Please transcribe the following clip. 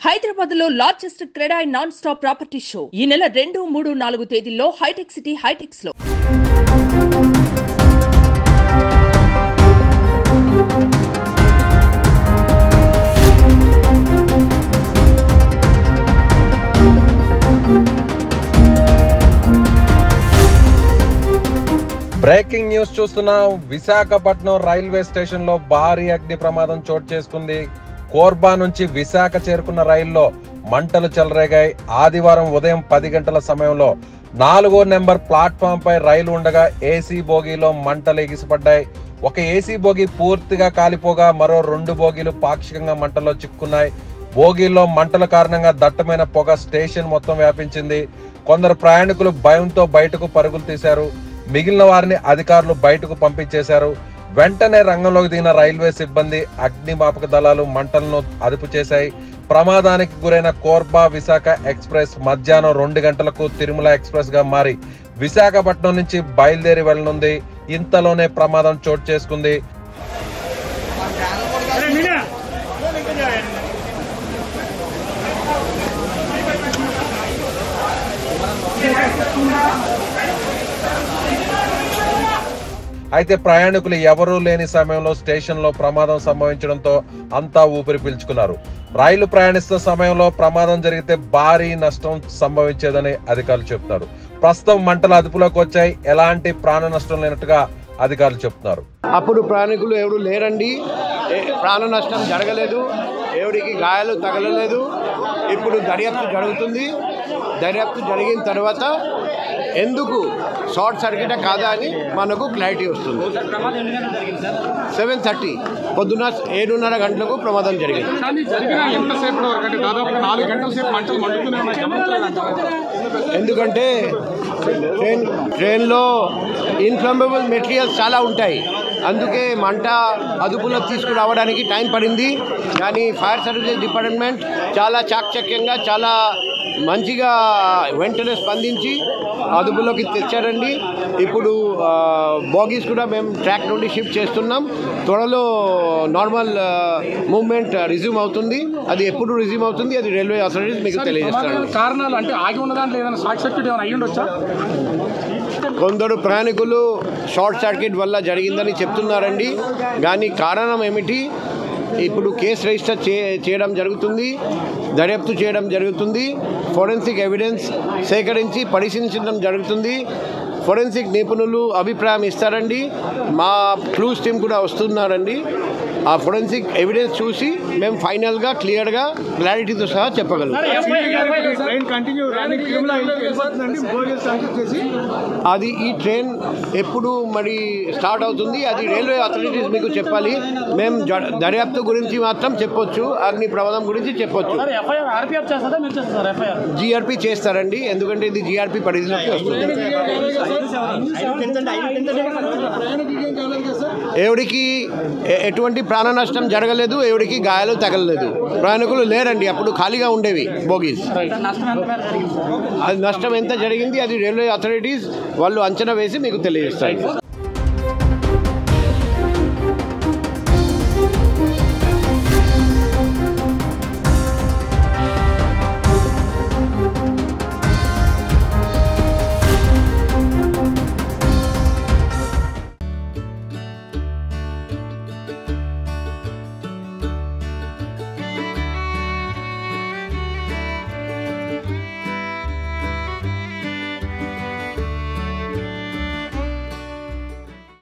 హైదరాబాద్ లో largest CREDAI non stop property show ఈ నెల 2, 3, 4 తేదీల్లో హైటెక్ సిటీ హైటెక్స్ లో. బ్రేకింగ్ న్యూస్ చూస్తున్నాం. విశాఖపట్నం రైల్వే స్టేషన్ లో భారీ అగ్ని ప్రమాదం చోటు చేసుకుంది. కోర్బా నుంచి విశాఖ చేరుకున్న రైల్లో మంటలు చెలరేగాయి. ఆదివారం ఉదయం 10 గంటల సమయంలో 4వ నెంబర్ ప్లాట్ఫామ్ పై రైలు ఉండగా ఏసీ బోగీలో మంటలు ఎగిసిపడ్డాయి. ఒక ఏసీ బోగి పూర్తిగా కాలిపోగా మరో 2 బోగీలు పాక్షికంగా మంటల్లో చిక్కున్నాయి. బోగీల్లో మంటల కారణంగా దట్టమైన పొగ స్టేషన్ మొత్తం వ్యాపించింది. కొందరు ప్రయాణికులు భయంతో బయటకు పరుగులు తీశారు. మిగిలిన వారిని అధికారులు బయటకు పంపించేశారు. వెంటనే రంగంలోకి దిగిన రైల్వే సిబ్బంది, అగ్నిమాపక దళాలు మంటలను అదుపు చేశాయి. ప్రమాదానికి గురైన కోర్బా విశాఖ ఎక్స్ప్రెస్ మధ్యాహ్నం 2 గంటలకు తిరుమల ఎక్స్ప్రెస్ గా మారి విశాఖపట్నం నుంచి బయలుదేరి వెళ్లనుంది. ఇంతలోనే ప్రమాదం చోటు చేసుకుంది. అయితే ప్రయాణికులు ఎవరూ లేని సమయంలో స్టేషన్ లో ప్రమాదం సంభవించడంతో అంతా ఊపిరి పీల్చుకున్నారు. రైలు ప్రయాణిస్తున్న సమయంలో ప్రమాదం జరిగితే భారీ నష్టం సంభవించేదని అధికారులు చెబుతున్నారు. ప్రస్తుతం మంటలు అదుపులోకి వచ్చాయి. ఎలాంటి ప్రాణ నష్టం లేనట్టుగా అధికారులు చెప్తున్నారు. అప్పుడు ప్రయాణికులు ఎవరు లేరండి, ప్రాణ నష్టం జరగలేదు, ఎవరికి గాయాలు తగలలేదు. ఇప్పుడు దర్యాప్తు జరుగుతుంది. దర్యాప్తు జరిగిన తర్వాత ఎందుకు షార్ట్ సర్క్యూట్ కాదా అని మనకు క్లారిటీ వస్తుంది. 7:30 పొద్దున 7:30 గంటలకు ప్రమాదం జరిగింది. ఎందుకంటే ట్రైన్లో ఇన్ఫ్లమబుల్ మెటీరియల్స్ చాలా ఉంటాయి. అందుకే మంట అదుపులో తీసుకురావడానికి టైం పడింది. కానీ ఫైర్ సర్వీసెస్ డిపార్ట్మెంట్ చాలా చాకచక్యంగా, చాలా మంచిగా వెంటనే స్పందించి అదుపులోకి తెచ్చారండి. ఇప్పుడు బోగీస్ కూడా మేము ట్రాక్ నుండి షిఫ్ట్ చేస్తున్నాం. త్వరలో నార్మల్ మూవ్మెంట్ రిజ్యూమ్ అవుతుంది. అది ఎప్పుడు రిజ్యూమ్ అవుతుంది అది రైల్వే అథారిటీస్ మీకు తెలియజేస్తారండి. కారణాలు అంటే ఆగి ఉన్న దాంట్లో ఏదైనా షార్ట్ సర్క్యూట్ ఏమైనా అయ్యి ఉండొచ్చా? కొందరు ప్రయాణికులు షార్ట్ సర్క్యూట్ వల్ల జరిగిందని చెప్తున్నారండి. కానీ కారణం ఏమిటి, ఇప్పుడు కేసు రిజిస్టర్ చేయడం జరుగుతుంది, దర్యాప్తు చేయడం జరుగుతుంది, ఫోరెన్సిక్ ఎవిడెన్స్ సేకరించి పరిశీలించడం జరుగుతుంది. ఫోరెన్సిక్ నిపుణులు అభిప్రాయం ఇస్తారండి. మా క్లూస్ టీమ్ కూడా వస్తున్నారండి. ఆ ఫోరెన్సిక్ ఎవిడెన్స్ చూసి మేము ఫైనల్గా క్లియర్గా క్లారిటీతో సహా చెప్పగలం. అది ఈ ట్రైన్ ఎప్పుడు మరి స్టార్ట్ అవుతుంది అది రైల్వే అథారిటీస్ మీకు చెప్పాలి. మేము దర్యాప్తు గురించి మాత్రం చెప్పొచ్చు, అగ్ని ప్రమాదం గురించి చెప్పొచ్చు. జీఆర్పీ చేస్తారండి, ఎందుకంటే ఇది జీఆర్పీ పరిధిలోకి వస్తుంది. ఎవరికి ఎటువంటి ప్రాణ నష్టం జరగలేదు, ఎవరికి గాయాలు తగలలేదు, ప్రయాణికులు లేరండి. అప్పుడు ఖాళీగా ఉండేవి బోగీస్. అది నష్టం ఎంత జరిగింది అది రైల్వే అథారిటీస్ వాళ్ళు అంచనా వేసి మీకు తెలియజేస్తారు.